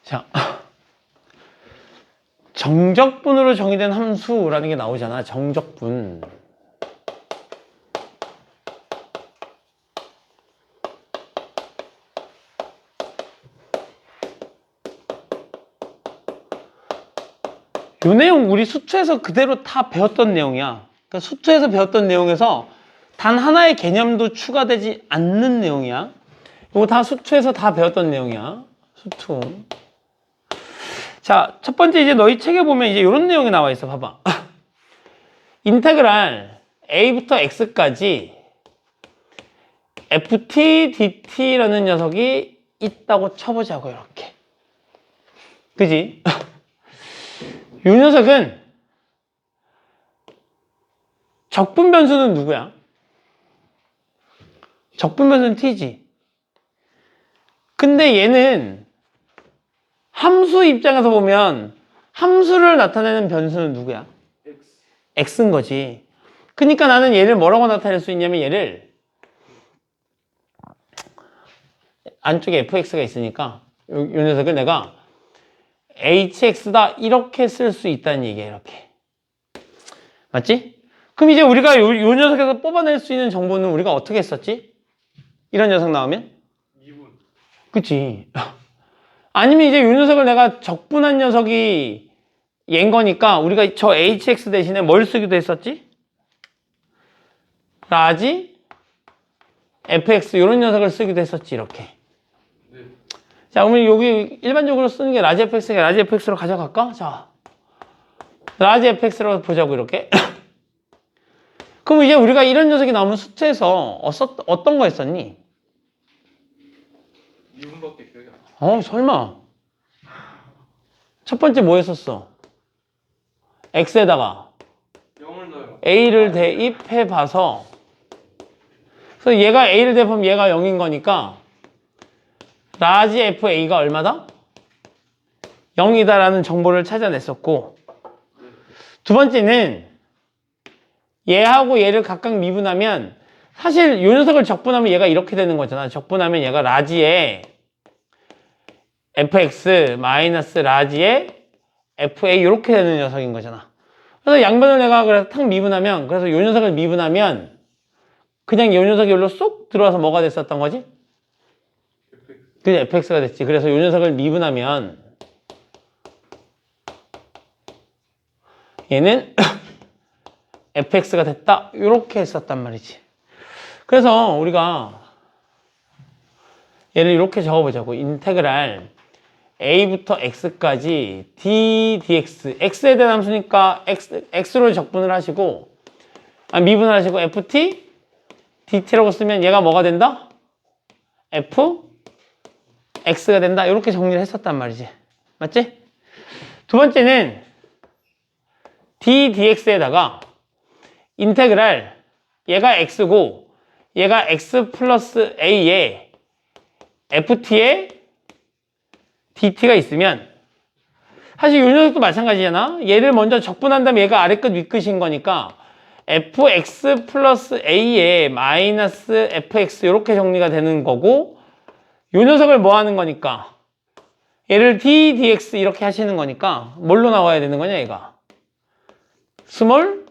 자, 정적분으로 정의된 함수라는 게 나오잖아. 정적분. 요 내용 우리 수투에서 그대로 다 배웠던 내용이야. 그러니까 수투에서 배웠던 내용에서 단 하나의 개념도 추가되지 않는 내용이야. 이거 다 수투에서 다 배웠던 내용이야. 수투. 자, 첫 번째 이제 너희 책에 보면 이제 이런 내용이 나와 있어. 봐봐. 인테그랄 a부터 x까지 ft dt라는 녀석이 있다고 쳐보자고 이렇게. 그지? 이 녀석은 적분 변수는 누구야? 적분 변수는 t지. 근데 얘는 함수 입장에서 보면 함수를 나타내는 변수는 누구야? x인 거지. 그러니까 나는 얘를 뭐라고 나타낼 수 있냐면 얘를 안쪽에 fx가 있으니까 이 녀석을 내가 hx다 이렇게 쓸 수 있다는 얘기야. 이렇게. 맞지? 그럼 이제 우리가 요 녀석에서 뽑아낼 수 있는 정보는 우리가 어떻게 했었지? 이런 녀석 나오면? 미분. 그치. 아니면 이제 요 녀석을 내가 적분한 녀석이 얘인 거니까 우리가 저 hx 대신에 뭘 쓰기도 했었지? 라지 fx 이런 녀석을 쓰기도 했었지. 이렇게. 자, 그러면 여기 일반적으로 쓰는 게 라지 fx가 라지 fx로 가져갈까? 자, 라지 fx로 보자고 이렇게. 그럼 이제 우리가 이런 녀석이 나오면 수트에서 어떤 거 했었니? 미분밖에 기억이 안 나. 설마. 첫 번째 뭐 했었어? x에다가 0을 넣어요. a를 대입해 봐서 그래서 얘가 a를 대입하면 얘가 0인 거니까 라지 fa가 얼마다? 0이다라는 정보를 찾아냈었고, 두 번째는 얘하고 얘를 각각 미분하면 사실 이 녀석을 적분하면 얘가 이렇게 되는 거잖아. 적분하면 얘가 라지에 fx 마이너스 라지에 fa 이렇게 되는 녀석인 거잖아. 그래서 양변을 내가 그래서 탁 미분하면, 그래서 이 녀석을 미분하면 그냥 이 녀석이 여기로 쏙 들어와서 뭐가 됐었던 거지? 그게 fx가 됐지. 그래서 이 녀석을 미분하면 얘는 fx가 됐다. 이렇게 했었단 말이지. 그래서 우리가 얘를 이렇게 적어보자고. 인테그랄 a부터 x까지 d dx. x에 대한 함수니까 x로 적분을 하시고 미분을 하시고 ft dt라고 쓰면 얘가 뭐가 된다? f x가 된다. 이렇게 정리를 했었단 말이지. 맞지? 두 번째는 d dx에다가 인테그랄 얘가 x고 얘가 x 플러스 a에 ft에 dt가 있으면 사실 이 녀석도 마찬가지잖아. 얘를 먼저 적분한 다음에 얘가 아래 끝 위 끝인 거니까 fx 플러스 a에 마이너스 fx 이렇게 정리가 되는 거고, 이 녀석을 뭐 하는 거니까 얘를 d dx 이렇게 하시는 거니까 뭘로 나와야 되는 거냐 얘가 스몰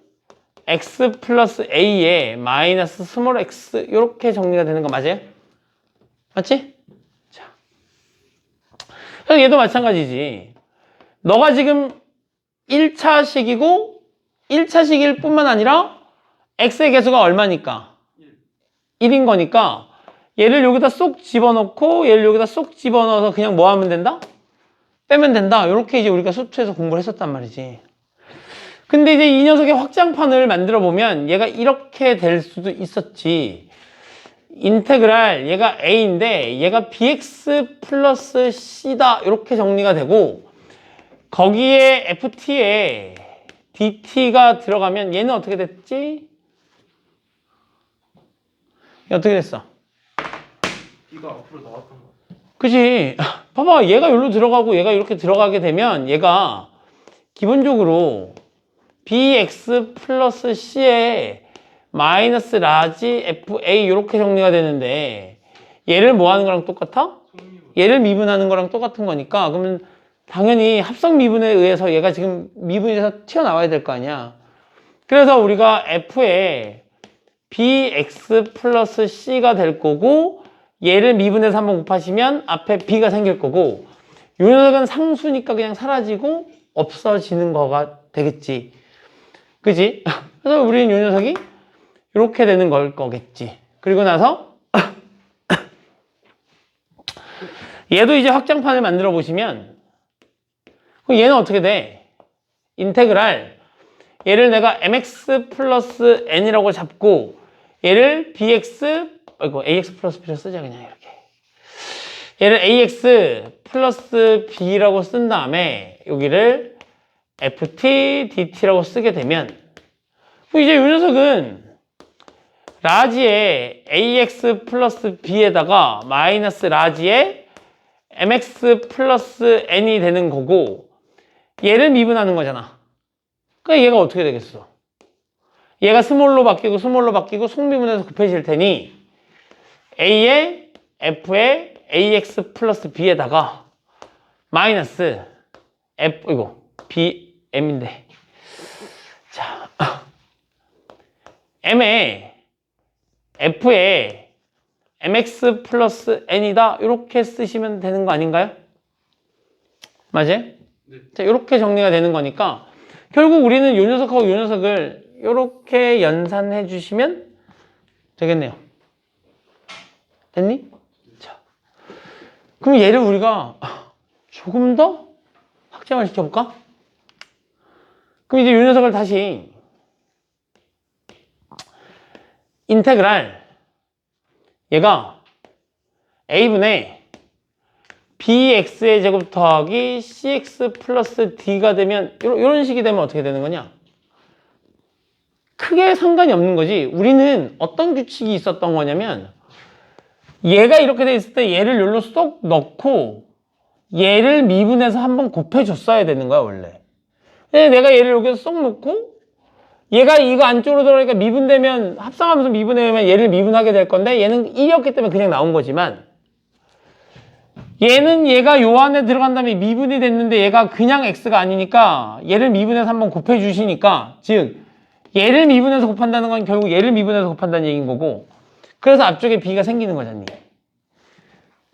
x 플러스 a에 마이너스 스몰 x 이렇게 정리가 되는 거 맞아요? 맞지? 자, 그래서 얘도 마찬가지지. 너가 지금 1차식이고 1차식일 뿐만 아니라 x의 개수가 얼마니까? 1인 거니까 얘를 여기다 쏙 집어넣고 얘를 여기다 쏙 집어넣어서 그냥 뭐 하면 된다? 빼면 된다. 이렇게 이제 우리가 수투에서 공부를 했었단 말이지. 근데 이제 이 녀석의 확장판을 만들어 보면 얘가 이렇게 될 수도 있었지. 인테그랄 얘가 a인데 얘가 bx 플러스 c다. 이렇게 정리가 되고 거기에 ft에 dt가 들어가면 얘는 어떻게 됐지? 얘 어떻게 됐어? B가 앞으로 나왔던 거. 그치? 봐봐, 얘가 여기로 들어가고 얘가 이렇게 들어가게 되면 얘가 기본적으로 bx 플러스 c에 마이너스 라지 fa 이렇게 정리가 되는데 얘를 뭐 하는 거랑 똑같아? 속미분. 얘를 미분하는 거랑 똑같은 거니까 그러면 당연히 합성 미분에 의해서 얘가 지금 미분이 돼서 튀어나와야 될 거 아니야. 그래서 우리가 f에 bx 플러스 c가 될 거고 얘를 미분해서 한번 곱하시면 앞에 b가 생길 거고 이 녀석은 상수니까 그냥 사라지고 없어지는 거가 되겠지. 그지? 그래서 우리는 이 녀석이 이렇게 되는 걸 거겠지. 그리고 나서 얘도 이제 확장판을 만들어 보시면 그럼 얘는 어떻게 돼? 인테그랄 얘를 내가 mx 플러스 n이라고 잡고 얘를 bx ax 플러스 b로 쓰자 그냥 이렇게 얘를 ax 플러스 b라고 쓴 다음에 여기를 ft dt라고 쓰게 되면 이제 이 녀석은 라지에 ax 플러스 b에다가 마이너스 라지에 mx 플러스 n이 되는 거고 얘를 미분하는 거잖아. 그러니까 얘가 어떻게 되겠어? 얘가 스몰로 바뀌고 스몰로 바뀌고 속미분해서 곱해질 테니 a에 f에 ax 플러스 b에다가 마이너스 f 이거 b m인데 자 m에 f에 mx 플러스 n이다 이렇게 쓰시면 되는 거 아닌가요? 맞아요? 네. 자 이렇게 정리가 되는 거니까 결국 우리는 요 녀석하고 요 녀석을 이렇게 연산해 주시면 되겠네요. 됐니? 자, 그럼 얘를 우리가 조금 더 확장을 시켜볼까? 그럼 이제 요 녀석을 다시 인테그랄 얘가 a분의 bx의 제곱 더하기 cx 플러스 d가 되면 이런 식이 되면 어떻게 되는 거냐? 크게 상관이 없는 거지. 우리는 어떤 규칙이 있었던 거냐면 얘가 이렇게 돼 있을 때 얘를 여기로 쏙 넣고 얘를 미분해서 한번 곱해줬어야 되는 거야 원래. 근데 내가 얘를 여기서 쏙 넣고 얘가 이거 안쪽으로 들어가니까 미분되면 합성하면서 미분되면 얘를 미분하게 될 건데 얘는 1이었기 때문에 그냥 나온 거지만 얘는 얘가 요 안에 들어간 다음에 미분이 됐는데 얘가 그냥 x가 아니니까 얘를 미분해서 한번 곱해 주시니까 즉 얘를 미분해서 곱한다는 건 결국 얘를 미분해서 곱한다는 얘기인 거고 그래서 앞쪽에 b가 생기는 거잖니.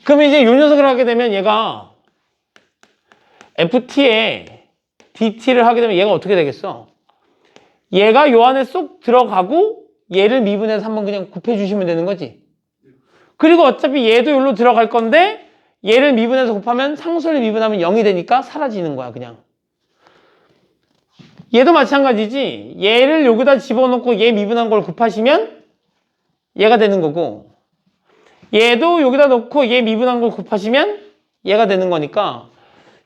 그럼 이제 요 녀석을 하게 되면 얘가 ft에 dt를 하게 되면 얘가 어떻게 되겠어? 얘가 요 안에 쏙 들어가고 얘를 미분해서 한번 그냥 곱해 주시면 되는 거지. 그리고 어차피 얘도 여기로 들어갈 건데 얘를 미분해서 곱하면 상수를 미분하면 0이 되니까 사라지는 거야 그냥. 얘도 마찬가지지. 얘를 여기다 집어넣고 얘 미분한 걸 곱하시면 얘가 되는 거고 얘도 여기다 넣고 얘 미분한 걸 곱하시면 얘가 되는 거니까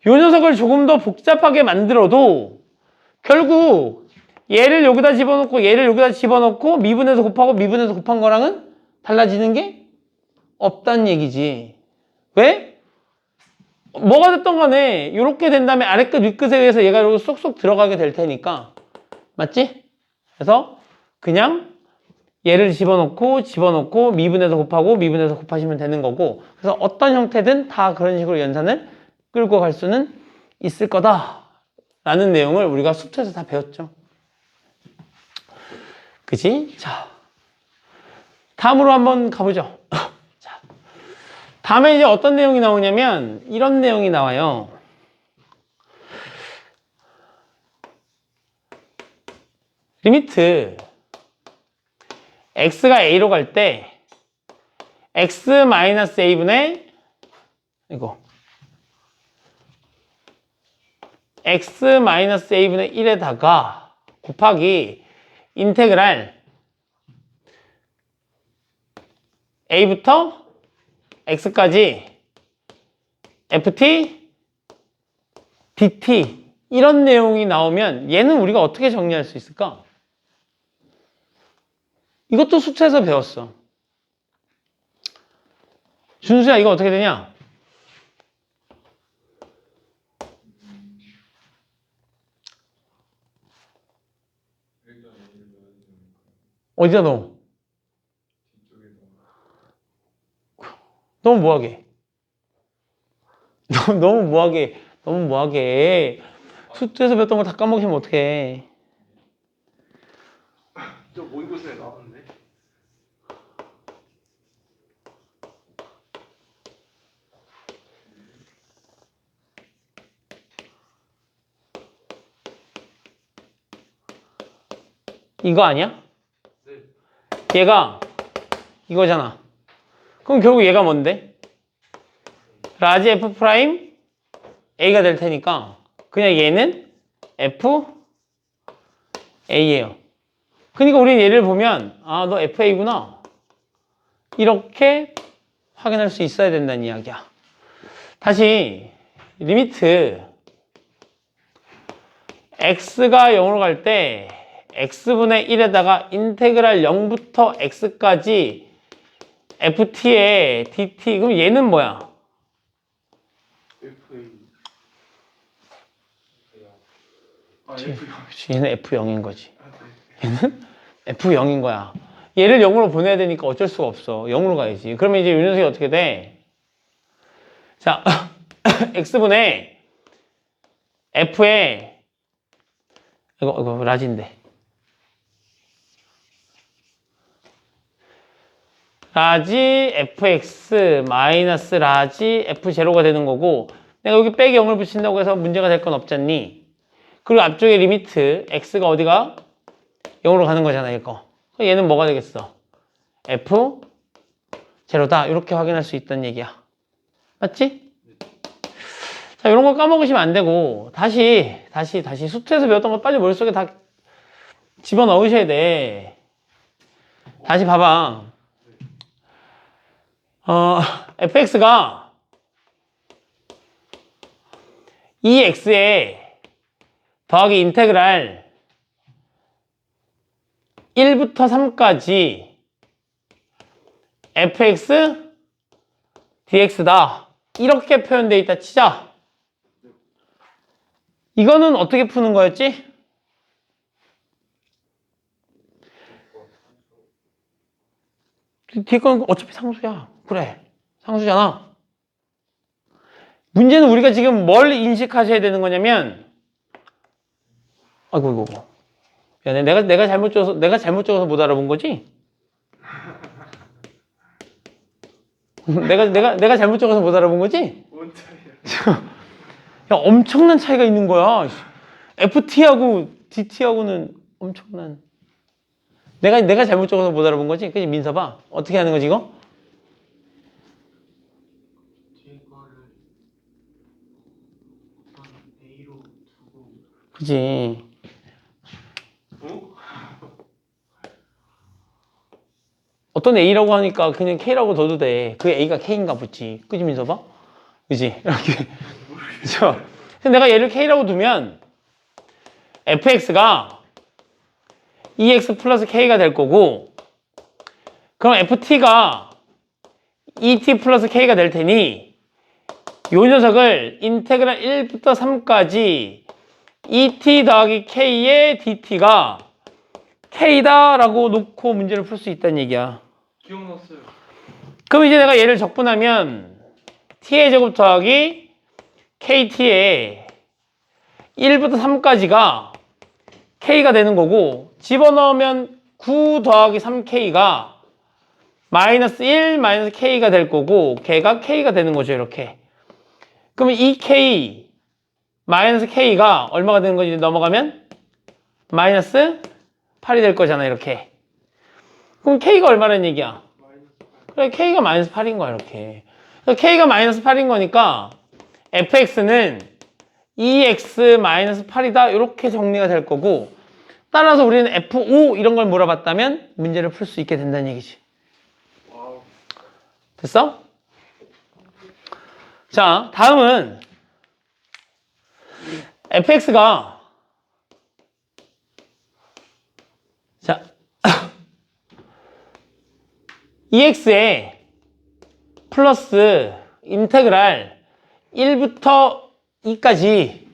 요 녀석을 조금 더 복잡하게 만들어도 결국 얘를 여기다 집어넣고 얘를 여기다 집어넣고 미분해서 곱하고 미분해서 곱한 거랑은 달라지는 게 없다는 얘기지. 왜? 뭐가 됐던 간에 이렇게 된 다음에 아래끝 윗끝에 의해서 얘가 여기 쏙쏙 들어가게 될 테니까 맞지? 그래서 그냥 얘를 집어넣고 미분해서 곱하고 미분해서 곱하시면 되는 거고 그래서 어떤 형태든 다 그런 식으로 연산을 끌고 갈 수는 있을 거다 라는 내용을 우리가 수트에서 다 배웠죠. 그치? 자, 다음으로 한번 가보죠. 자, 다음에 이제 어떤 내용이 나오냐면 이런 내용이 나와요. 리미트 x가 a로 갈 때 x-a분의 이거 x-a분의 1에다가 곱하기 인테그랄 a부터 x까지 ft dt 이런 내용이 나오면 얘는 우리가 어떻게 정리할 수 있을까? 이것도 수트에서 배웠어. 준수야 이거 어떻게 되냐? 어디다 넣어? 너무 뭐하게? 너무 뭐하게, 너무 뭐하게. 수트에서 배웠던 거 다 까먹으시면 어떡해. 저 모의고사에 나왔는데. 이거 아니야? 네. 얘가 이거잖아. 그럼 결국 얘가 뭔데? 라지 F 프라임 A가 될 테니까 그냥 얘는 F A예요. 그러니까 우리는 얘를 보면 아, 너 FA구나. 이렇게 확인할 수 있어야 된다는 이야기야. 다시 리미트 x가 0으로 갈 때 x분의 1에다가 인테그랄 0부터 x까지 ft의 dt. 그럼 얘는 뭐야? FA. 아, 그치. FA. 그치, 얘는 F0인 거지. 아, 네. 얘는 F0인 거야. 얘를 0으로 보내야 되니까 어쩔 수가 없어. 0으로 가야지. 그러면 이제 이 녀석이 어떻게 돼? 자, x분의 f의 이거 라지인데. 라지 fx 마이너스 라지 f0가 되는 거고 내가 여기 빼기 0을 붙인다고 해서 문제가 될 건 없잖니. 그리고 앞쪽에 리미트 x가 어디가? 0으로 가는 거잖아 이거. 얘는 뭐가 되겠어? f 제로다 이렇게 확인할 수 있다는 얘기야. 맞지? 자, 이런 거 까먹으시면 안 되고 다시 수트에서 배웠던 거 빨리 머릿속에 다 집어넣으셔야 돼. 다시 봐봐. fx가 2x에 더하기 인테그랄 1부터 3까지 fx dx다. 이렇게 표현되어 있다 치자. 이거는 어떻게 푸는 거였지? 뒤에 건 어차피 상수야. 그래. 상수잖아. 문제는 우리가 지금 뭘 인식하셔야 되는 거냐면, 아이고. 야, 내가 잘못 적어서 못 알아본 거지? 내가 잘못 적어서 못 알아본 거지? 뭔 차이야? 야, 엄청난 차이가 있는 거야. FT하고 DT하고는 엄청난. 내가 잘못 적어서 못 알아본 거지? 그치, 민서봐. 어떻게 하는 거지, 이거? 뒤에 거를 우선 A로 두고. 그지. 어? 어떤 A라고 하니까 그냥 K라고 둬도 돼. 그 A가 K인가 보지. 그지, 민서봐? 그지? 이렇게. 그죠? 내가 얘를 K라고 두면 fx가 2x 플러스 K가 될 거고 그럼 ft가 2t 플러스 K가 될 테니 요 녀석을 인테그랄 1부터 3까지 2t 더하기 K의 dt가 K다 라고 놓고 문제를 풀 수 있다는 얘기야. 기억났어요. 그럼 이제 내가 얘를 적분하면 t의 제곱 더하기 kt의 1부터 3까지가 k가 되는 거고 집어넣으면 9 더하기 3k가 마이너스 1 마이너스 k가 될 거고 걔가 k가 되는 거죠 이렇게. 그러면 이 k 마이너스 k가 얼마가 되는 거지 넘어가면? 마이너스 8이 될 거잖아 이렇게. 그럼 k가 얼마라는 얘기야? 그래 k가 마이너스 8인 거야 이렇게. 그래서 k가 마이너스 8인 거니까 fx는 2x-8이다 이렇게 정리가 될 거고 따라서 우리는 F5 이런 걸 물어봤다면 문제를 풀 수 있게 된다는 얘기지. 와우. 됐어? 자, 다음은 fx가 자 2x에 플러스 인테그랄 1부터 2까지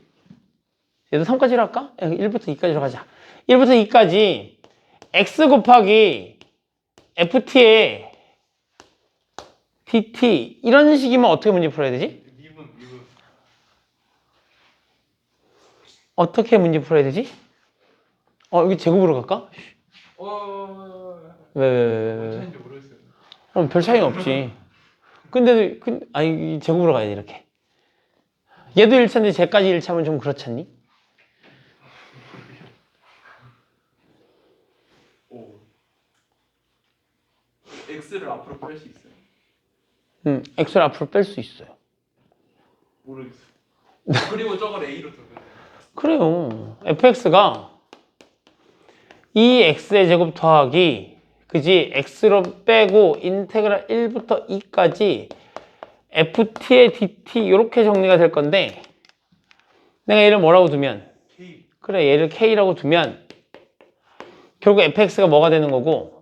얘도 3까지로 할까? 1부터 2까지로 가자. 1부터 2까지 x 곱하기 ft의 dt 이런 식이면 어떻게 문제 풀어야 되지? 미분. 어떻게 문제 풀어야 되지? 여기 제곱으로 갈까? 왜? 차인지 모르겠어요. 별 차이는 없지. 아니, 제곱으로 가야 돼, 이렇게. 얘도 1차인데 쟤까지 1차면 좀 그렇잖니? 오. X를 앞으로 뺄 수 있어요? x를 앞으로 뺄 수 있어요. 모르겠어요. 그리고 저걸 A로 두면 그래요. fx가 2x의 제곱 더하기, 그지? x로 빼고 인테그랄 1부터 2까지 ft의 dt 이렇게 정리가 될 건데, 내가 얘를 뭐라고 두면, K. 그래, 얘를 k라고 두면 결국 fx가 뭐가 되는 거고,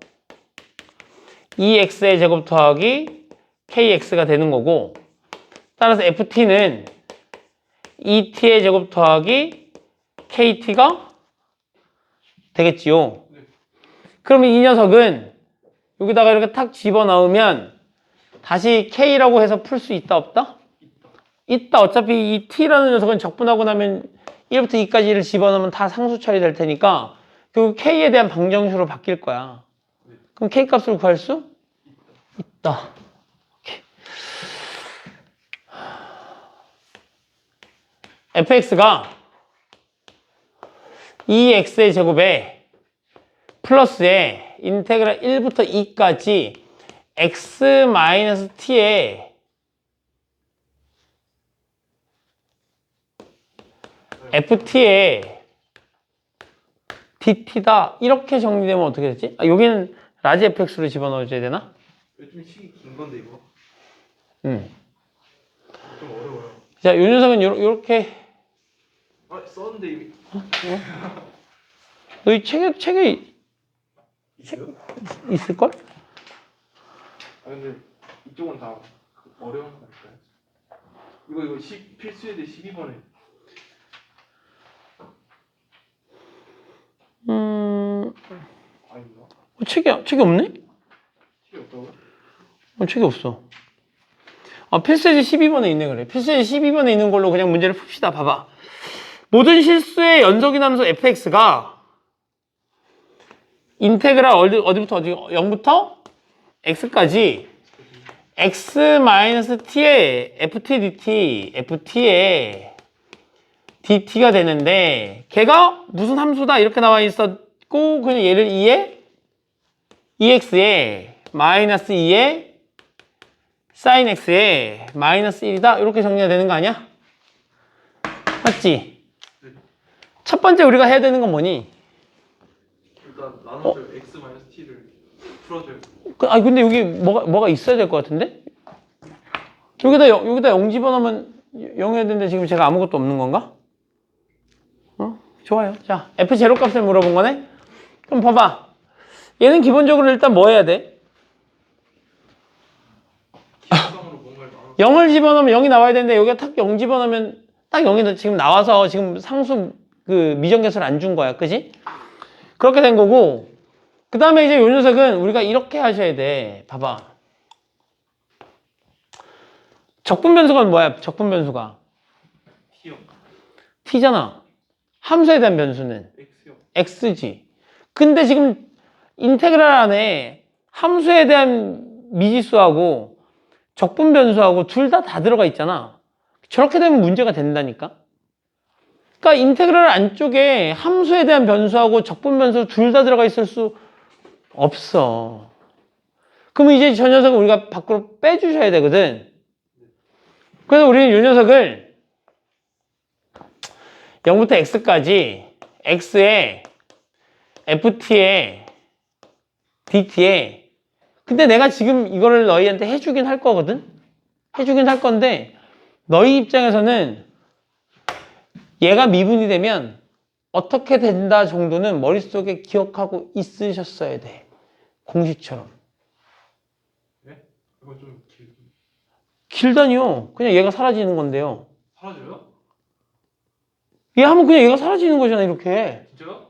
2x의 제곱 더하기 kx가 되는 거고, 따라서 ft는 2t의 제곱 더하기 kt가 되겠지요. 네. 그러면 이 녀석은 여기다가 이렇게 탁 집어넣으면 다시 k라고 해서 풀 수 있다 없다? 있다. 어차피 이 t라는 녀석은 적분하고 나면 1부터 2까지를 집어넣으면 다 상수 처리될 테니까 결국 k에 대한 방정식으로 바뀔 거야. 그럼 k 값을 구할 수 있다. 오케이. fx가 2x의 제곱에 플러스에 인테그랄 1부터 2까지 x-t의 ft의 dt다. 이렇게 정리되면 어떻게 되지? 여기는 라지 fx로 집어넣어줘야 되나? 좀 식이 긴 건데 이거. 좀 어려워요. 자, 요 녀석은 요렇게. 썼는데 이미. 너희 책에 있어요? 있을걸? 근데 이쪽은 다 어려운 거 아닐까요? 이거 필수에 대해 12번에. 아닌가? 책이 없네? 필요 없다고요? 책이 없어. 필수예제 12번에 있네, 그래. 필수예제 12번에 있는 걸로 그냥 문제를 풉시다. 봐봐. 모든 실수의 연속인 함수 fx가 인테그랄 어디부터 어디, 0부터 x까지 x-t의 ft의 dt가 되는데, 걔가 무슨 함수다 이렇게 나와 있었고, 그냥 얘를 2x에 마이너스 2에 sin x에 마이너스 1이다 이렇게 정리가 되는 거 아니야? 맞지? 첫 번째 우리가 해야 되는 건 뭐니? 일단 나눠서 x-t를 풀어줘요. 근데 여기 뭐가 있어야 될 것 같은데? 여기다 0 집어넣으면 0 해야 되는데 지금 제가 아무것도 없는 건가? 좋아요. 자, f0 값을 물어본 거네? 그럼 봐봐. 얘는 기본적으로 일단 뭐 해야 돼? 기본성으로 뭔가를 나눠. 0을 집어넣으면 0이 나와야 되는데 여기가 딱 0 집어넣으면 딱 0이 지금 나와서 지금 상수 그 미정계수를 안 준 거야. 그지? 그렇게 된 거고, 그 다음에 이제 요 녀석은 우리가 이렇게 하셔야 돼. 봐봐. 적분 변수가 뭐야? 적분 변수가 T요. t잖아. 함수에 대한 변수는 X요. x지. 근데 지금 인테그랄 안에 함수에 대한 미지수하고 적분 변수하고 둘 다 들어가 있잖아. 저렇게 되면 문제가 된다니까. 그러니까 인테그랄 안쪽에 함수에 대한 변수하고 적분 변수 둘 다 들어가 있을 수 없어. 그럼 이제 저 녀석을 우리가 밖으로 빼주셔야 되거든. 그래서 우리는 이 녀석을 0부터 x까지 x에 ft에 dt에, 근데 내가 지금 이거를 너희한테 해주긴 할 거거든? 해주긴 할 건데 너희 입장에서는 얘가 미분이 되면 어떻게 된다 정도는 머릿속에 기억하고 있으셨어야 돼. 공식처럼. 네? 이거 좀 길다니요. 그냥 얘가 사라지는 건데요. 사라져요? 얘 하면 그냥 얘가 사라지는 거잖아, 이렇게. 진짜요?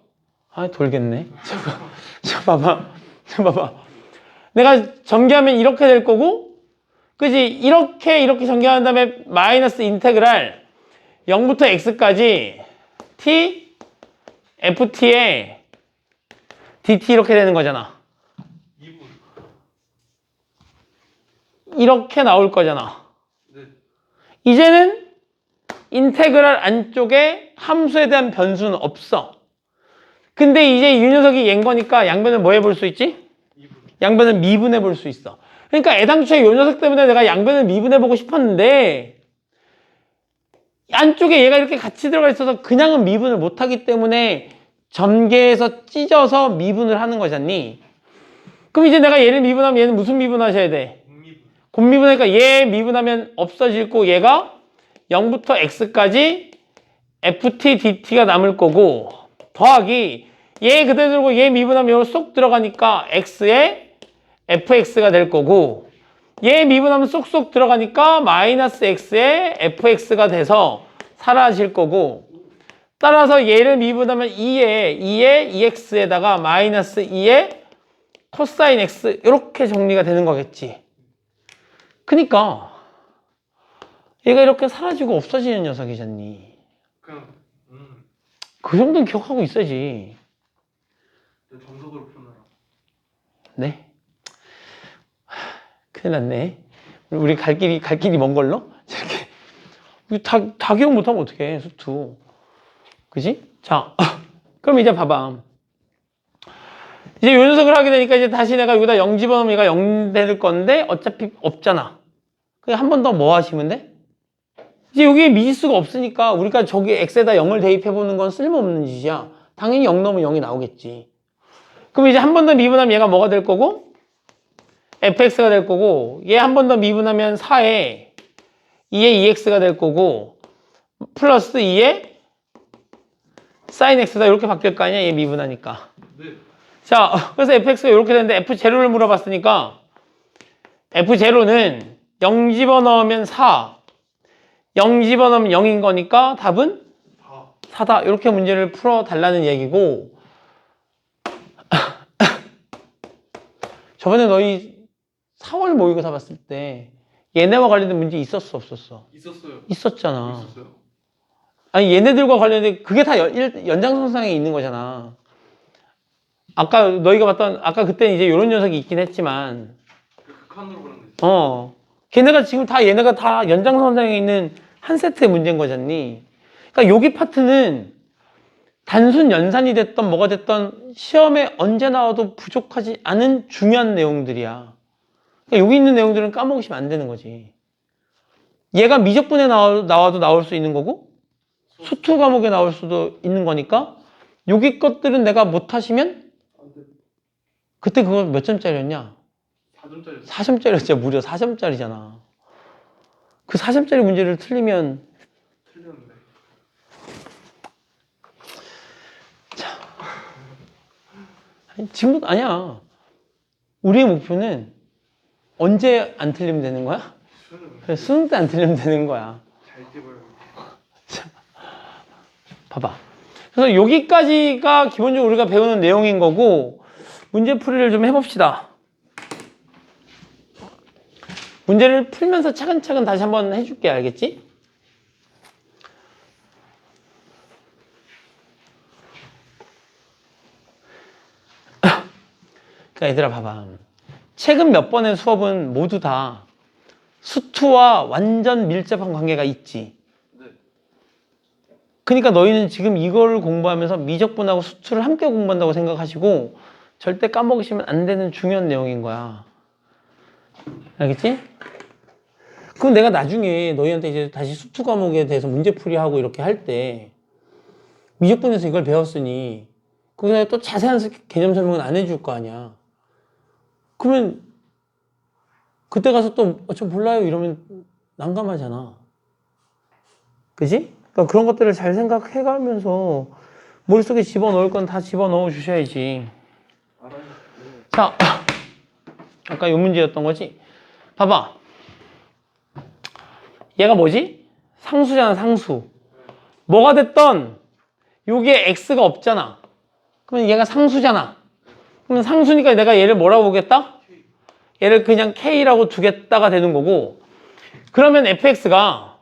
돌겠네. 자, 봐봐. 내가 전개하면 이렇게 될 거고, 그지? 이렇게 전개한 다음에 마이너스 인테그랄 0부터 x까지 t ft의 dt 이렇게 되는 거잖아. 2분. 이렇게 나올 거잖아. 네. 이제는 인테그랄 안쪽에 함수에 대한 변수는 없어. 근데 이제 이 녀석이 얘인 거니까 양변을 뭐 해볼 수 있지? 2분. 양변을 미분해 볼 수 있어. 그러니까 애당초에 이 녀석 때문에 내가 양변을 미분해 보고 싶었는데 안쪽에 얘가 이렇게 같이 들어가 있어서 그냥은 미분을 못 하기 때문에 전개해서 찢어서 미분을 하는 거잖니. 그럼 이제 내가 얘를 미분하면 얘는 무슨 미분하셔야 돼? 공미분. 곱미분하니까 얘 미분하면 없어질 거 얘가 0부터 x까지 ft dt가 남을 거고 더하기 얘 그대로 들고 얘 미분하면 여기 쏙 들어가니까 x에 fx가 될 거고 얘 미분하면 쏙쏙 들어가니까 마이너스 x에 fx가 돼서 사라질 거고 따라서 얘를 미분하면 2에 2x에다가 마이너스 2에 코사인 x 이렇게 정리가 되는 거겠지. 그니까 얘가 이렇게 사라지고 없어지는 녀석이잖니. 그냥 그 정도는 기억하고 있어야지. 정석으로 표현하라. 네. 큰일 났네. 우리 갈 길이 먼 걸로? 이렇게. 다 기억 못하면 어떡해, 수투. 그지? 자, 그럼 이제 봐봐. 이제 요 녀석을 하게 되니까 이제 다시 내가 여기다 0 집어넣으면 얘가 0 될 건데 어차피 없잖아. 그냥 한 번 더 뭐 하시면 돼? 이제 여기에 미지수가 없으니까 우리가 저기 x에다 0을 대입해보는 건 쓸모없는 짓이야. 당연히 0 넣으면 0이 나오겠지. 그럼 이제 한 번 더 미분하면 얘가 뭐가 될 거고? fx가 될 거고 얘 한 번 더 미분하면 4에 2에 2x가 될 거고 플러스 2에 sin x다 이렇게 바뀔 거 아니야? 얘 미분하니까. 네. 자, 그래서 fx가 이렇게 되는데 f0를 물어봤으니까 f0는 0 집어넣으면 4 0 집어넣으면 0인 거니까 답은 4다. 이렇게 문제를 풀어달라는 얘기고 저번에 너희 4월 모의고사 봤을 때 얘네와 관련된 문제 있었어 없었어? 있었어요. 있었잖아. 있었어요. 아니 얘네들과 관련된 그게 다 연장선상에 있는 거잖아. 아까 너희가 봤던 아까 그때는 이제 이런 녀석이 있긴 했지만 극한으로 그런 거 있어요. 걔네가 지금 다 얘네가 다 연장선상에 있는 한 세트의 문제인 거잖니. 그러니까 여기 파트는 단순 연산이 됐던 뭐가 됐던 시험에 언제 나와도 부족하지 않은 중요한 내용들이야. 그러니까 여기 있는 내용들은 까먹으시면 안 되는 거지. 얘가 미적분에 나와도 나올 수 있는 거고 수투 과목에 나올 수도 있는 거니까 여기 것들은 내가 못하시면 그때 그거 몇 점짜리였냐? 4점짜리. 4점짜리였지. 무려 4점짜리잖아. 그 4점짜리 문제를 틀리면 틀렸는데. 지금부터 아니야. 우리의 목표는 언제 안 틀리면 되는 거야? 그래, 수능 때 안 틀리면 되는 거야. 잘 떼봐요. 봐봐. 그래서 여기까지가 기본적으로 우리가 배우는 내용인 거고 문제풀이를 좀 해봅시다. 문제를 풀면서 차근차근 다시 한번 해줄게. 알겠지? 그러니까 얘들아 봐봐. 최근 몇 번의 수업은 모두 다 수투와 완전 밀접한 관계가 있지. 네. 그러니까 너희는 지금 이걸 공부하면서 미적분하고 수투를 함께 공부한다고 생각하시고 절대 까먹으시면 안 되는 중요한 내용인 거야. 알겠지? 그럼 내가 나중에 너희한테 이제 다시 수투 과목에 대해서 문제풀이하고 이렇게 할 때 미적분에서 이걸 배웠으니 거기다 또 자세한 개념 설명은 안 해줄 거 아니야. 그러면 그때 가서 또 저 몰라요 이러면 난감하잖아. 그지? 그러니까 그런 것들을 잘 생각해가면서 머릿속에 집어넣을 건 다 집어넣어 주셔야지. 알아요. 자, 아까 이 문제였던 거지? 봐봐. 얘가 뭐지? 상수잖아, 상수. 뭐가 됐던 여기에 x가 없잖아. 그러면 얘가 상수잖아. 그러면 상수니까 내가 얘를 뭐라고 보겠다? 얘를 그냥 k라고 두겠다가 되는 거고 그러면 fx가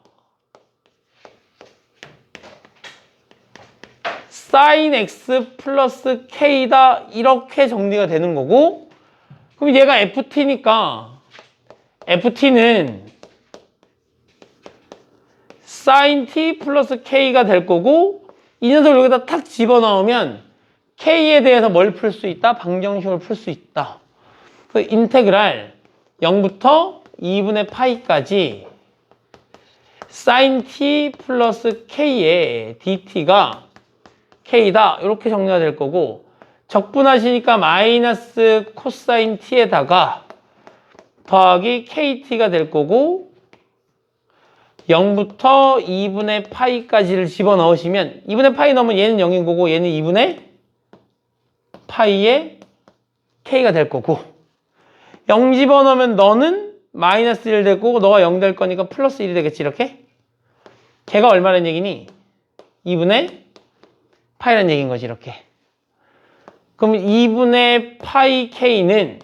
sin x 플러스 k다 이렇게 정리가 되는 거고, 그럼 얘가 ft니까 ft는 sin t 플러스 k가 될 거고, 이 녀석을 여기다 탁 집어넣으면 k에 대해서 뭘 풀 수 있다? 방정식을 풀 수 있다. 그 인테그랄 0부터 2분의 파이까지 sin t 플러스 k의 dt가 k다 이렇게 정리가 될 거고, 적분하시니까 마이너스 코사인 t에다가 더하기 kt가 될 거고, 0부터 2분의 파이까지를 집어넣으시면 2분의 파이 넣으면 얘는 0인 거고 얘는 2분의 파이의 k가 될 거고, 0 집어넣으면 너는 마이너스 1 될 거고 너가 0 될 거니까 플러스 1이 되겠지. 이렇게 걔가 얼마란 얘기니? 2분의 파이란 얘기인 거지. 이렇게. 그럼 2분의 파이 k는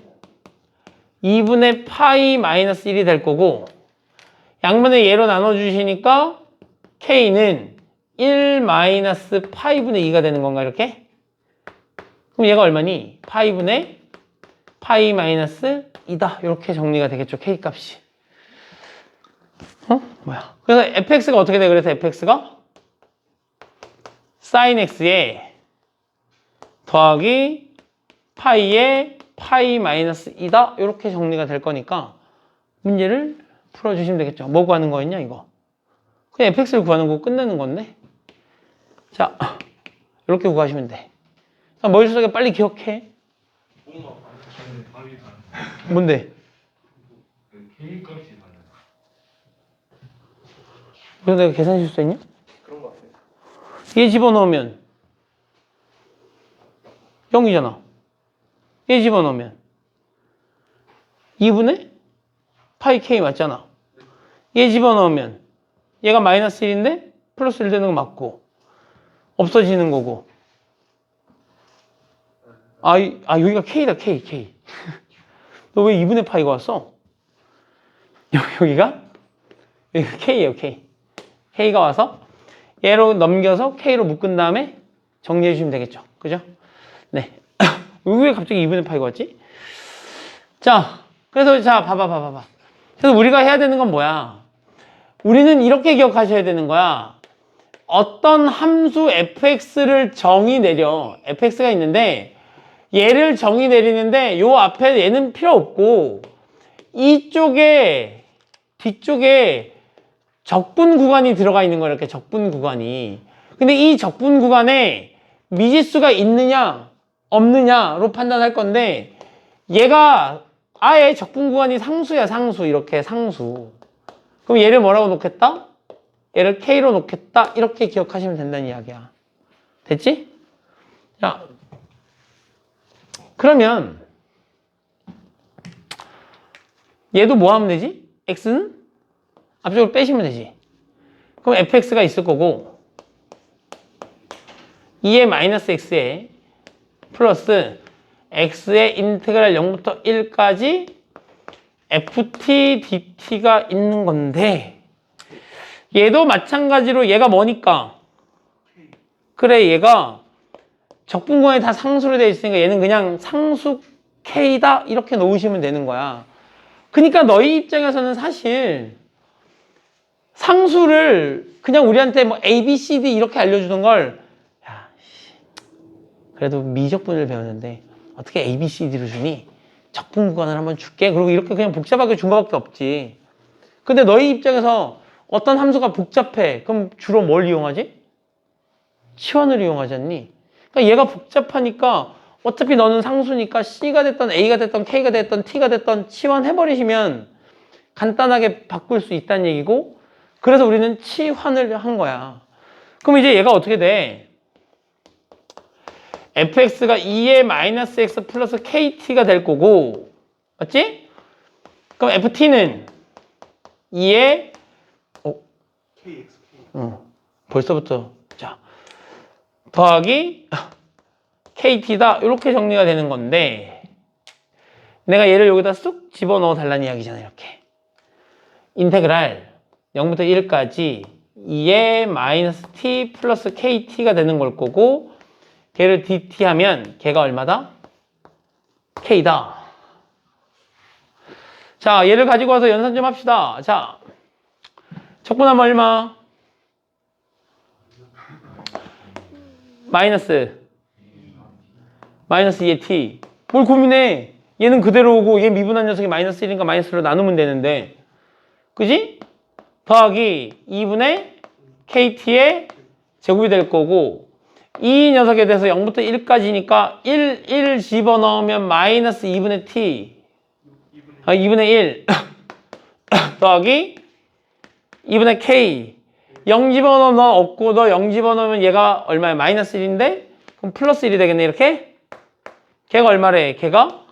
2분의 파이 마이너스 1이 될 거고, 양면을 얘로 나눠주시니까 k는 1 마이너스 파이분의 2가 되는 건가 이렇게? 그럼 얘가 얼마니? 파이분의 파이 마이너스 2다 이렇게 정리가 되겠죠. k 값이. 뭐야? 그래서 fx가 어떻게 돼? 그래서 fx가 sin x에 더하기 파이에 파이 마이너스 2다 이렇게 정리가 될 거니까 문제를 풀어주시면 되겠죠. 뭐 구하는 거였냐 이거? 그냥 fx를 구하는 거 끝내는 건데. 자, 이렇게 구하시면 돼. 머릿속에 빨리 기억해. 뭔데? K 값이 달라요. 그래서 내가 계산 실수했냐? 그런 거 같아요. 얘 집어넣으면 0이잖아. 얘 집어넣으면 2분의 파이 k 맞잖아. 얘 집어넣으면 얘가 마이너스 1인데 플러스 1 되는 거 맞고 없어지는 거고. 여기가 k다. k. 너 왜 2분의 파이가 왔어? 여기가 k예요. k가 와서 얘로 넘겨서 k로 묶은 다음에 정리해 주시면 되겠죠. 그죠? 네. 왜 갑자기 2분의 파이가 왔지? 자, 그래서 자 봐봐. 그래서 우리가 해야 되는 건 뭐야? 우리는 이렇게 기억하셔야 되는 거야. 어떤 함수 fx를 정의 내려. fx가 있는데 얘를 정의 내리는데 요 앞에 얘는 필요 없고 이쪽에 뒤쪽에 적분 구간이 들어가 있는 거야. 이렇게 적분 구간이. 근데 이 적분 구간에 미지수가 있느냐 없느냐로 판단할 건데, 얘가 아예 적분 구간이 상수야. 상수. 이렇게 상수. 그럼 얘를 뭐라고 놓겠다? 얘를 k로 놓겠다. 이렇게 기억하시면 된다는 이야기야. 됐지? 자, 그러면 얘도 뭐 하면 되지? x는 앞쪽으로 빼시면 되지. 그럼 fx가 있을 거고 2의 마이너스 x에 플러스 x의 인테그랄 0부터 1까지 ft dt가 있는 건데, 얘도 마찬가지로 얘가 뭐니까? 그래, 얘가 적분구간이 다 상수로 되어 있으니까 얘는 그냥 상수 k다 이렇게 놓으시면 되는 거야. 그러니까 너희 입장에서는 사실 상수를 그냥 우리한테 뭐 A, B, C, D 이렇게 알려주던 걸, 야, 그래도 미적분을 배웠는데 어떻게 A, B, C, D로 주니? 적분 구간을 한번 줄게. 그리고 이렇게 그냥 복잡하게 준 거밖에 없지. 근데 너희 입장에서 어떤 함수가 복잡해. 그럼 주로 뭘 이용하지? 치환을 이용하지 않니? 그러니까 얘가 복잡하니까 어차피 너는 상수니까 C가 됐던 A가 됐던 K가 됐던 T가 됐던 치환해버리시면 간단하게 바꿀 수 있다는 얘기고, 그래서 우리는 치환을 한 거야. 그럼 이제 얘가 어떻게 돼? fx가 2의 마이너스 x 플러스 kt가 될 거고, 맞지? 그럼 ft는 2의 KX. 벌써부터 자 더하기 kt다 이렇게 정리가 되는 건데, 내가 얘를 여기다 쑥 집어넣어 달라는 이야기잖아. 이렇게 인테그랄 0부터 1까지 2의 마이너스 t 플러스 kt가 되는 걸 거고, 걔를 dt 하면 걔가 얼마다? k다. 자, 얘를 가지고 와서 연산 좀 합시다. 자, 적분하면 얼마? 마이너스 2의 t. 뭘 고민해? 얘는 그대로 오고 얘 미분한 녀석이 마이너스 1이니까 마이너스로 나누면 되는데, 그지? 더하기 2분의 kt의 제곱이 될 거고, 이 녀석에 대해서 0부터 1까지니까 1 집어넣으면 마이너스 2분의 t 2분의 1 더하기 2분의 k 0 집어넣으면 너 없고 너 0 집어넣으면 얘가 얼마야? 마이너스 1인데 그럼 플러스 1이 되겠네 이렇게? 걔가 얼마래? 걔가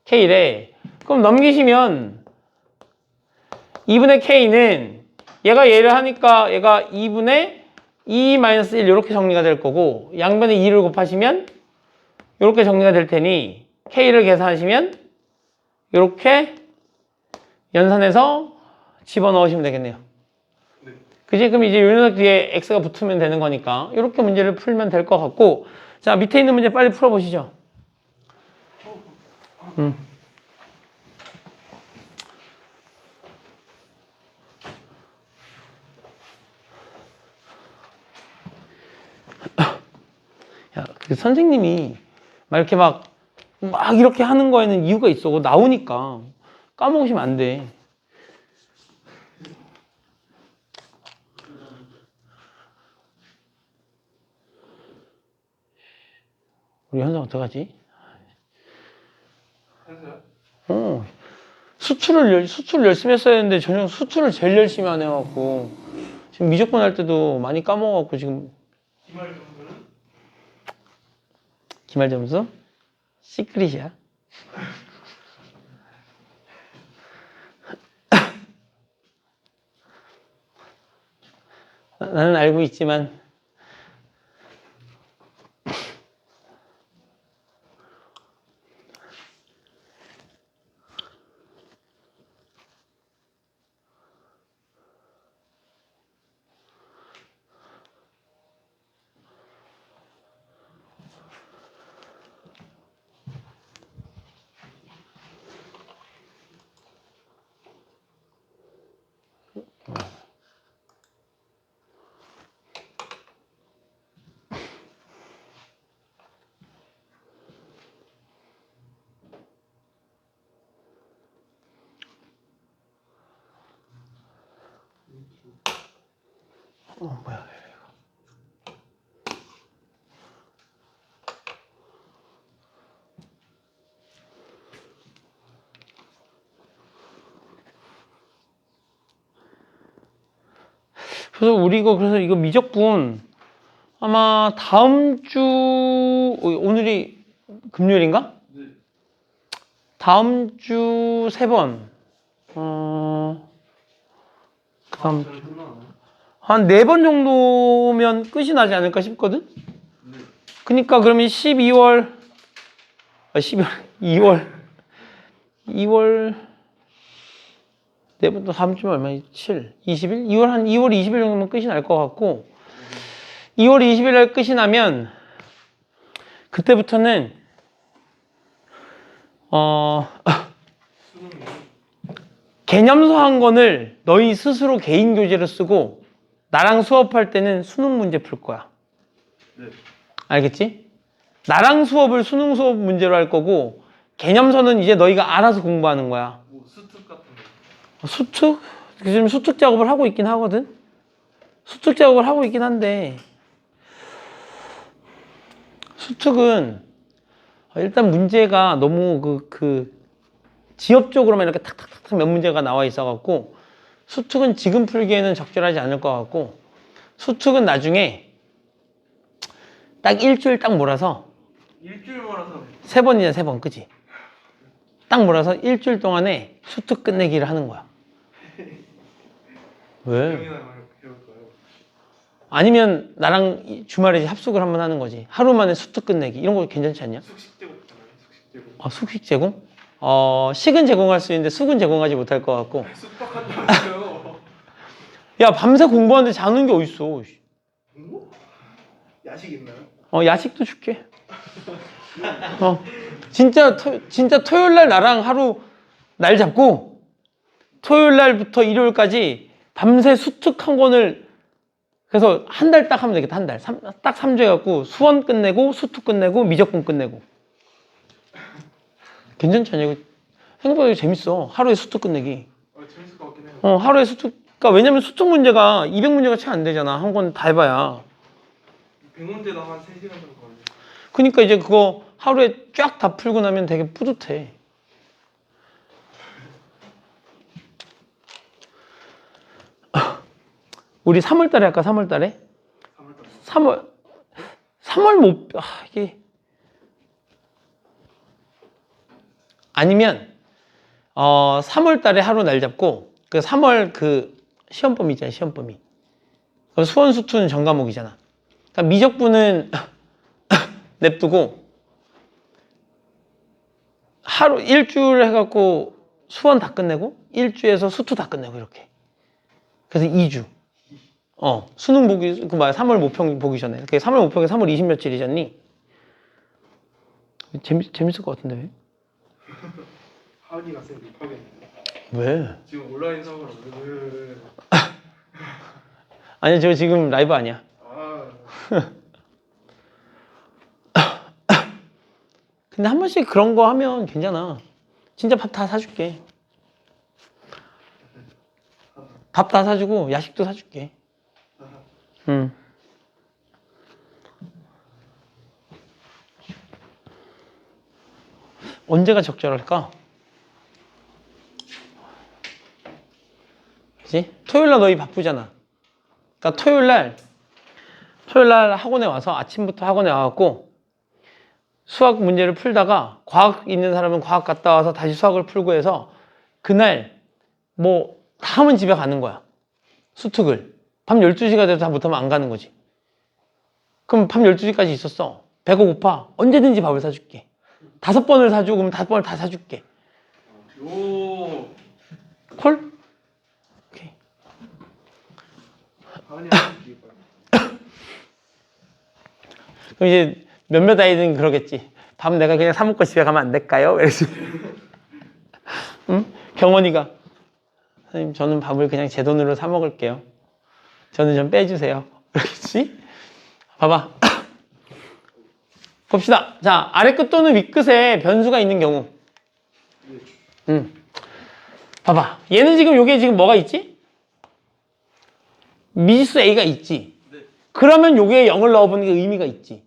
k래. 그럼 넘기시면 2분의 k는 얘를 하니까 얘가 2분의 2-1 이렇게 정리가 될 거고 양변에 2를 곱하시면 이렇게 정리가 될 테니 k를 계산하시면 이렇게 연산해서 집어넣으시면 되겠네요. 네. 그지? 그럼 이제 요 녀석 뒤에 x가 붙으면 되는 거니까 이렇게 문제를 풀면 될 것 같고, 자 밑에 있는 문제 빨리 풀어보시죠. 야, 그 선생님이 막 이렇게 막 이렇게 하는 거에는 이유가 있어. 나오니까 까먹으시면 안 돼. 우리 현상 어떡하지? 현수야? 수출을 열심히 했어야 했는데 전혀 수출을 제일 열심히 안 해갖고 지금 미적분 할 때도 많이 까먹어갖고 지금 기말 점수는? 기말 점수? 시크릿이야. 나는 알고 있지만 뭐야 이거. 그래서 이거 미적분 아마 다음 주 오늘이 금요일인가? 네. 다음 주 3번 그다음 잘 끝나나요? 한 4번 정도면 끝이 나지 않을까 싶거든? 네. 그러니까 그러면 2월 2월 내부터 다음 주면 얼마지? 7, 20일? 2월 20일 정도면 끝이 날 것 같고 2월 20일 날 끝이 나면 그때부터는 수능이 개념서 한 권을 너희 스스로 개인 교재로 쓰고 나랑 수업할 때는 수능 문제 풀 거야. 네. 알겠지? 나랑 수업을 수능 수업 문제로 할 거고 개념서는 이제 너희가 알아서 공부하는 거야. 뭐 수특 같은 거. 수특? 지금 수특 작업을 하고 있긴 하거든? 수특 작업을 하고 있긴 한데 수특은 일단 문제가 너무 지엽적으로만 이렇게 탁탁탁탁 몇 문제가 나와 있어갖고 수특은 지금 풀기에는 적절하지 않을 것 같고 수특은 나중에 딱 일주일 딱 몰아서 일주일 몰아서 3번이냐 3번 그지? 딱 몰아서 일주일 동안에 수특 끝내기를 하는 거야. 왜? 명이나 해볼까요? 아니면 나랑 주말에 합숙을 한번 하는 거지. 하루 만에 수특 끝내기 이런 거 괜찮지 않냐? 숙식 제공잖아요. 숙식 제공. 아, 숙식 제공? 식은 제공할 수 있는데 숙은 제공하지 못할 것 같고. 숙박한다면서요. 야, 밤새 공부하는데 자는 게 어딨어. 뭐? 야식 있나요? 야식도 줄게. 진짜 토요일 날 나랑 하루 날 잡고 토요일 날부터 일요일까지 밤새 수특 한 권을 그래서 한 달 딱 하면 되겠다. 한 달. 딱 3주 해갖고 수원 끝내고 수특 끝내고 미적분 끝내고. 괜찮지 않냐? 이거 생각보다 재밌어. 하루에 수특 끝내기. 재밌을 것 같긴 해요. 하루에 수특. 그러니까 왜냐면 수특 문제가 200문제가 채 안 되잖아. 한 권 다 해봐야. 100문제도 한 3시간 정도 걸려요. 그러니까 이제 그거 하루에 쫙 다 풀고 나면 되게 뿌듯해. 우리 3월 달에 할까? 3월 달에? 3월 못, 이게. 아니면, 3월 달에 하루 날 잡고, 그 3월 그 시험 범위 있잖아, 시험 범위. 수원, 수투는 전 과목이잖아. 그러니까 미적분은 냅두고, 하루, 일주일 해갖고 수원 다 끝내고, 일주에서 수투 다 끝내고, 이렇게. 그래서 2주. 수능 보기, 3월 모평 보기 전에. 3월 모평이 3월 20 며칠이잖니? 재밌을 것 같은데, 왜? 하은이가 쌤 입하겠네. 왜? 지금 온라인 수업을 왜? 아니야, 저 지금 라이브 아니야. 근데 한 번씩 그런 거 하면 괜찮아. 진짜 밥 다 사줄게. 밥 다 사주고, 야식도 사줄게. 응. 언제가 적절할까? 그치? 토요일 날 너희 바쁘잖아. 그러니까 토요일 날 학원에 와서 아침부터 학원에 와갖고 수학 문제를 풀다가 과학 있는 사람은 과학 갔다 와서 다시 수학을 풀고 해서 그날 뭐 다 하면 집에 가는 거야. 수특을. 밤 12시가 돼도 다 못하면 안 가는 거지. 그럼 밤 12시까지 있었어. 배가 고파. 언제든지 밥을 사줄게. 5번을 사주고 그럼 5번을 다 사줄게. 오. 콜? 오케이. 하은이가 이뻐요. 그럼 이제 몇몇 아이들은 그러겠지. 밥 내가 그냥 사 먹고 집에 가면 안 될까요? 이러지. 응? 경원이가 선생님 저는 밥을 그냥 제 돈으로 사 먹을게요. 저는 좀 빼주세요. 그렇지? 봐봐. 봅시다. 자, 아래 끝 또는 윗 끝에 변수가 있는 경우. 봐봐. 얘는 지금 요게 지금 뭐가 있지? 미지수 A가 있지. 그러면 요게 0을 넣어보는 게 의미가 있지.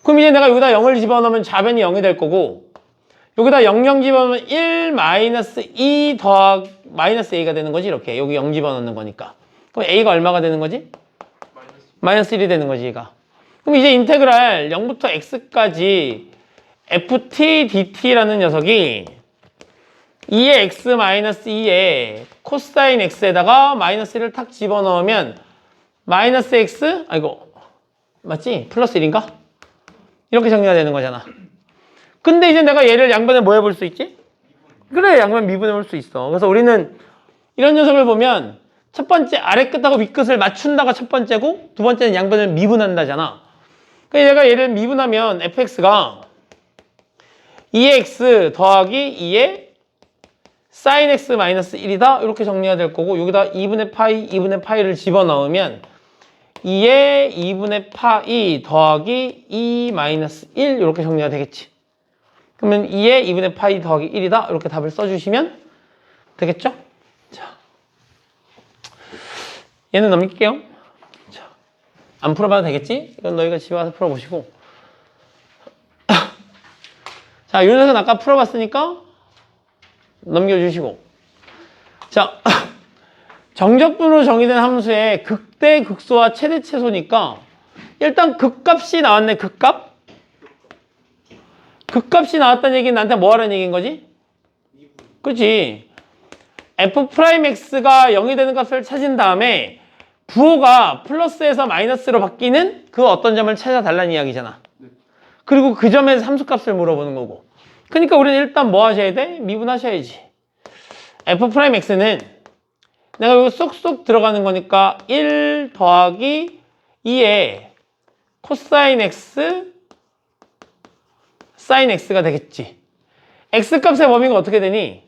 그럼 이제 내가 여기다 0을 집어넣으면 좌변이 0이 될 거고 여기다 0 집어넣으면 1 마이너스 2 더하기 마이너스 A가 되는 거지. 이렇게 여기 0 집어넣는 거니까. 그럼 A가 얼마가 되는 거지? 마이너스 1이 되는 거지 얘가. 그럼 이제 인테그랄 0부터 x까지 ft dt라는 녀석이 2의 x 마이너스 2에 코사인 x에다가 마이너스 1을 탁 집어넣으면 마이너스 x 아이고 맞지? 플러스 1인가? 이렇게 정리가 되는 거잖아. 근데 이제 내가 얘를 양변에 뭐 해볼 수 있지? 그래, 양변 미분해 볼 수 있어. 그래서 우리는 이런 녀석을 보면 첫 번째 아래 끝하고 윗 끝을 맞춘다가 첫 번째고 두 번째는 양변을 미분한다잖아. 그러니까 얘가 얘를 미분하면 fx가 2x 더하기 2의 sin x 마이너스 1이다. 이렇게 정리가 될 거고 여기다 2분의 파이를 집어넣으면 2의 2분의 파이 더하기 2 마이너스 1 이렇게 정리가 되겠지. 그러면 2의 2분의 파이 더하기 1이다. 이렇게 답을 써주시면 되겠죠? 자, 얘는 넘길게요. 자, 안 풀어봐도 되겠지? 이건 너희가 집에 와서 풀어보시고. 자, 이 녀석은 아까 풀어봤으니까 넘겨주시고. 자, 정적분으로 정의된 함수의 극대, 극소와 최대, 최소니까 일단 극값이 나왔네, 극값. 극값이 나왔다는 얘기는 나한테 뭐 하라는 얘기인 거지? 그치? f'x가 0이 되는 값을 찾은 다음에 부호가 플러스에서 마이너스로 바뀌는 그 어떤 점을 찾아달라는 이야기잖아. 그리고 그 점에서 함수값을 물어보는 거고. 그러니까 우리는 일단 뭐 하셔야 돼? 미분하셔야지. f'x는 내가 여기 쏙쏙 들어가는 거니까 1 더하기 2에 코사인 x 사인 x가 되겠지. x값의 범위가 어떻게 되니?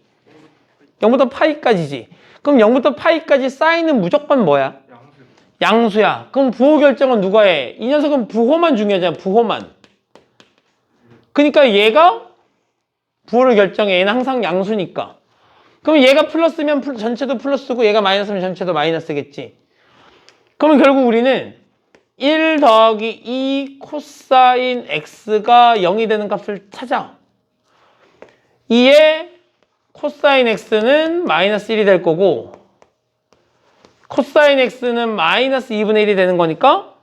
0부터 파이까지지. 그럼 0부터 파이까지 사인은 무조건 뭐야? 양수. 양수야. 그럼 부호 결정은 누가 해? 이 녀석은 부호만 중요하잖아. 부호만. 그러니까 얘가 부호를 결정해. 얘는 항상 양수니까. 그럼 얘가 플러스면 전체도 플러스고 얘가 마이너스면 전체도 마이너스겠지. 그러면 결국 우리는 1 더하기 2 코사인 x가 0이 되는 값을 찾아. 2에 코사인 x는 마이너스 1이 될 거고 코사인 x는 마이너스 2분의 1이 되는 거니까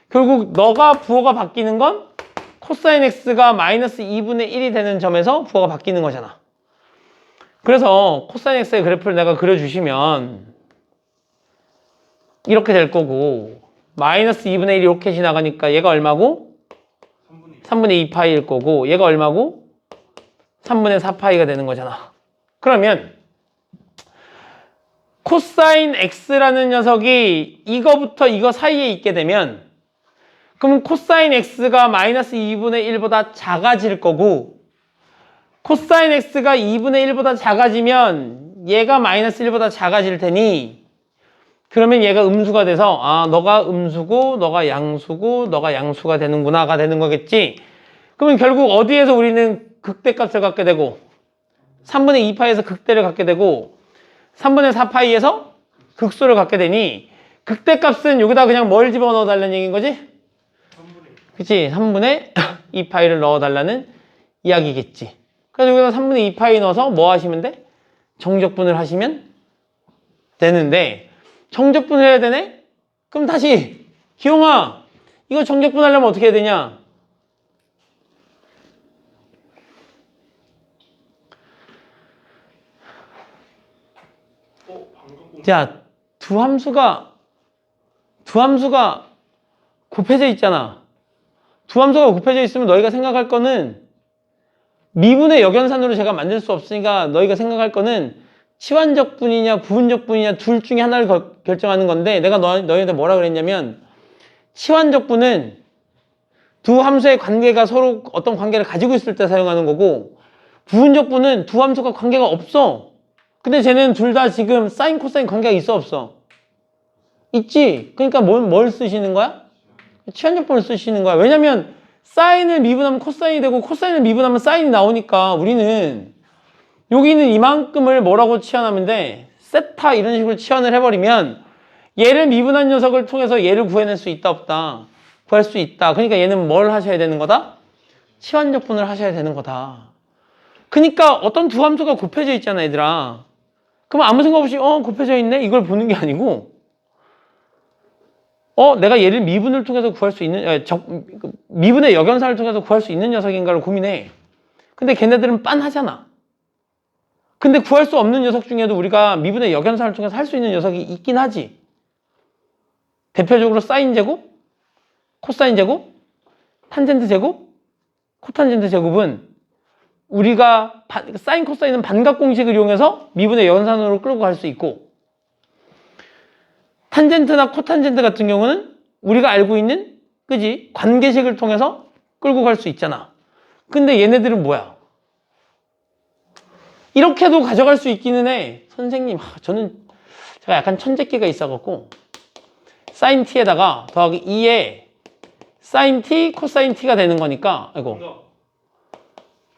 결국 너가 부호가 바뀌는 건 코사인 x가 마이너스 2분의 1이 되는 점에서 부호가 바뀌는 거잖아. 그래서 코사인 x의 그래프를 내가 그려주시면 이렇게 될 거고 마이너스 2분의 1이 이렇게 지나가니까 얘가 얼마고? 3분의 2파이일 거고 얘가 얼마고? 3분의 4파이가 되는 거잖아. 그러면 코사인 x라는 녀석이 이거부터 이거 사이에 있게 되면 그러면 코사인 x가 마이너스 2분의 1보다 작아질 거고 코사인 x가 2분의 1보다 작아지면 얘가 마이너스 1보다 작아질 테니 그러면 얘가 음수가 돼서 아 너가 음수고 너가 양수고 너가 양수가 되는구나가 되는 거겠지. 그러면 결국 어디에서 우리는 극대값을 갖게 되고 3분의 2파이에서 극대를 갖게 되고 3분의 4파이에서 극소를 갖게 되니 극대값은 여기다 그냥 뭘 집어넣어 달라는 얘기인 거지? 3분의 그치? 3분의 2파이를 넣어달라는 이야기겠지. 그래서 여기다 3분의 2파이 넣어서 뭐 하시면 돼? 정적분을 하시면 되는데 정적분을 해야 되네? 그럼 다시 기용아 이거 정적분 하려면 어떻게 해야 되냐? 방금 자, 두 함수가 곱해져 있잖아. 두 함수가 곱해져 있으면 너희가 생각할 거는 미분의 역연산으로 제가 만들 수 없으니까 너희가 생각할 거는 치환적분이냐 부분적분이냐 둘 중에 하나를 결정하는 건데 내가 너희한테 뭐라 그랬냐면 치환적분은 두 함수의 관계가 서로 어떤 관계를 가지고 있을 때 사용하는 거고 부분적분은 두 함수가 관계가 없어. 근데 쟤는 둘 다 지금 사인 코사인 관계가 있어 없어? 있지. 그러니까 뭘 쓰시는 거야? 치환적분을 쓰시는 거야. 왜냐면 사인을 미분하면 코사인이 되고 코사인을 미분하면 사인이 나오니까 우리는 여기 있는 이만큼을 뭐라고 치환하면 돼? 세타 이런 식으로 치환을 해버리면 얘를 미분한 녀석을 통해서 얘를 구해낼 수 있다 없다? 구할 수 있다. 그러니까 얘는 뭘 하셔야 되는 거다? 치환적분을 하셔야 되는 거다. 그러니까 어떤 두 함수가 곱해져 있잖아 얘들아. 그럼 아무 생각 없이 곱해져 있네? 이걸 보는 게 아니고 내가 얘를 미분을 통해서 구할 수 있는 미분의 역연산을 통해서 구할 수 있는 녀석인가를 고민해. 근데 걔네들은 빤하잖아. 근데 구할 수 없는 녀석 중에도 우리가 미분의 역연산을 통해서 할 수 있는 녀석이 있긴 하지. 대표적으로 사인 제곱, 코사인 제곱, 탄젠트 제곱, 코탄젠트 제곱은 우리가 사인 코사인은 반각 공식을 이용해서 미분의 역연산으로 끌고 갈 수 있고 탄젠트나 코탄젠트 같은 경우는 우리가 알고 있는 그지 관계식을 통해서 끌고 갈 수 있잖아. 근데 얘네들은 뭐야? 이렇게도 가져갈 수 있기는 해. 선생님, 제가 약간 천재끼가 있어갖고 사인 t에다가 더하기 2에 사인 t, 코사인 t가 되는 거니까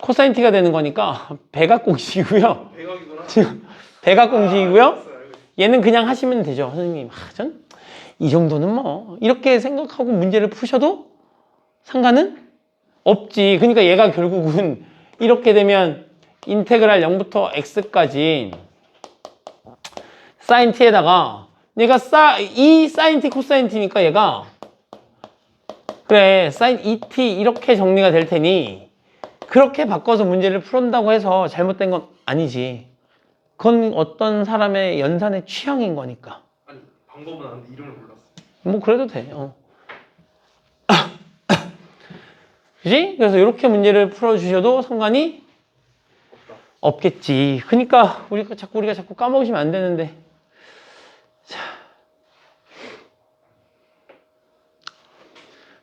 코사인 t가 되는 거니까 배각 공식이고요. 배각이구나. 지금 배각 공식이고요. 알겠어. 얘는 그냥 하시면 되죠. 선생님, 전 이 정도는 뭐 이렇게 생각하고 문제를 푸셔도 상관은 없지. 그러니까 얘가 결국은 이렇게 되면 인테그랄 0부터 x까지 사인 t에다가 얘가 이 사인 t 코사인 t니까 얘가 그래 사인 2t 이렇게 정리가 될 테니 그렇게 바꿔서 문제를 풀었다고 해서 잘못된 건 아니지. 그건 어떤 사람의 연산의 취향인 거니까. 아니 방법은 아는데 이름을 몰랐어. 뭐 그래도 돼. 그지? 그래서 이렇게 문제를 풀어주셔도 상관이 없겠지. 그러니까 우리가 자꾸 까먹으시면 안 되는데. 자.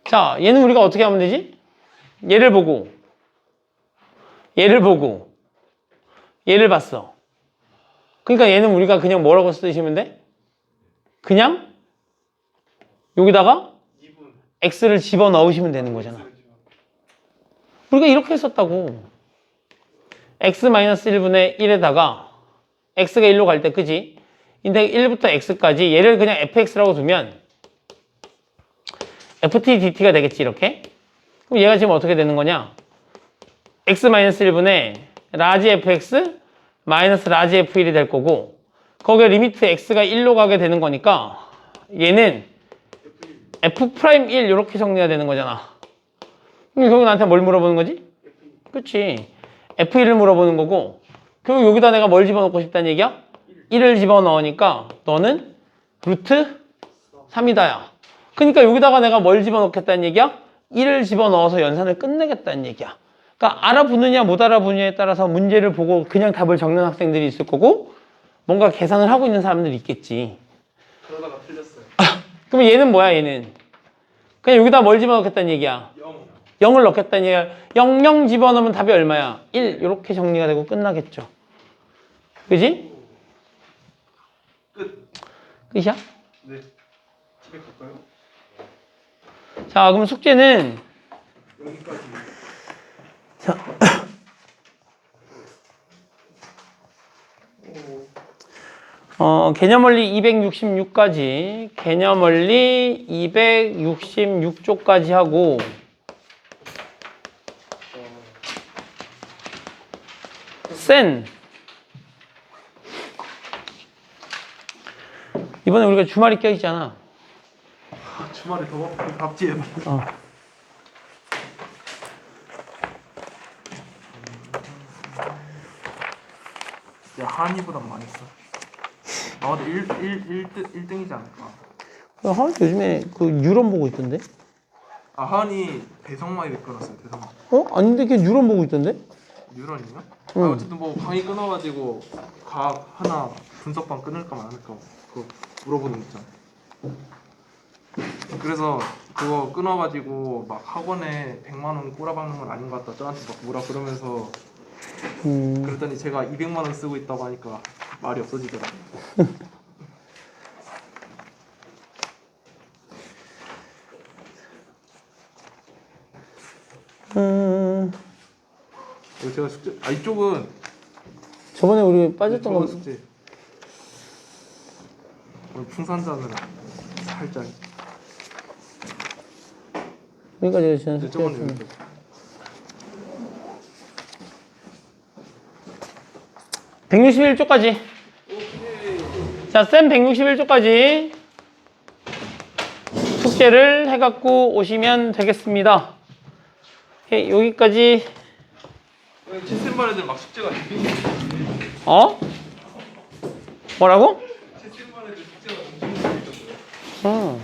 자, 얘는 우리가 어떻게 하면 되지? 얘를 보고 얘를 봤어. 그러니까 얘는 우리가 그냥 뭐라고 쓰시면 돼? 그냥 여기다가 2분 x를 집어넣으시면 되는 거잖아. 우리가 이렇게 했었다고. x-1분의 1에다가 x가 1로 갈 때 그지? 인데 1부터 x까지 얘를 그냥 fx라고 두면 ft dt가 되겠지 이렇게. 그럼 얘가 지금 어떻게 되는 거냐? x-1분의 라지 fx 마이너스 라지 f1이 될 거고 거기에 리미트 x가 1로 가게 되는 거니까 얘는 f'1 이렇게 정리가 되는 거잖아. 그럼 결국 나한테 뭘 물어보는 거지? 그치. f1을 물어보는 거고 결국 여기다 내가 뭘 집어넣고 싶다는 얘기야? 1을 집어넣으니까 너는 루트 3이다 야. 그러니까 여기다가 내가 뭘 집어넣겠다는 얘기야? 1을 집어넣어서 연산을 끝내겠다는 얘기야. 그러니까 알아보느냐 못 알아보느냐에 따라서 문제를 보고 그냥 답을 적는 학생들이 있을 거고 뭔가 계산을 하고 있는 사람들이 있겠지. 그러다가 틀렸어요. 그럼 얘는 뭐야 얘는? 그냥 여기다 뭘 집어넣겠다는 얘기야? 0. 0을 넣겠다는 얘기야. 0, 0 집어넣으면 답이 얼마야? 1 이렇게 정리가 되고 끝나겠죠. 그지? 끝. 끝이야? 네. 집에 갈까요? 자 그럼 숙제는 여기까지. 개념원리 266까지 개념원리 266쪽까지 하고 센 이번에 우리가 주말이 껴있잖아. 주말에 더 밥지에. 야, 한이보단 많이 써. 아, 근데 1등이지 않을까? 요즘에 그 유럽 보고 있던데? 아, 한이 대성마이 끊었어요, 대성마. 아닌데 걔 유럽 보고 있던데? 뉴런이요? 응. 아, 어쨌든 뭐 강의 끊어가지고 과학 하나 분석반 끊을까 말까 그거 물어보는 거 있잖아. 그래서 그거 끊어가지고 막 학원에 100만 원 꼬라박는 건 아닌 것 같다. 저한테 막 뭐라 그러면서 그랬더니 제가 200만 원 쓰고 있다고 하니까 말이 없어지더라고요. 이거 제가 숙제 이쪽은 저번에 우리 빠졌던 거 숙제 오늘 풍산자는 살짝 그러니까 제가 지난 저번에 숙제였으면 여기 161쪽까지. 자, 쌤 161쪽까지 숙제를 해갖고 오시면 되겠습니다. 오케이, 여기까지. 채쌤반 애들 막 숙제가 뭐라고? 채쌤반 애들 숙제가 엄청 있던데요.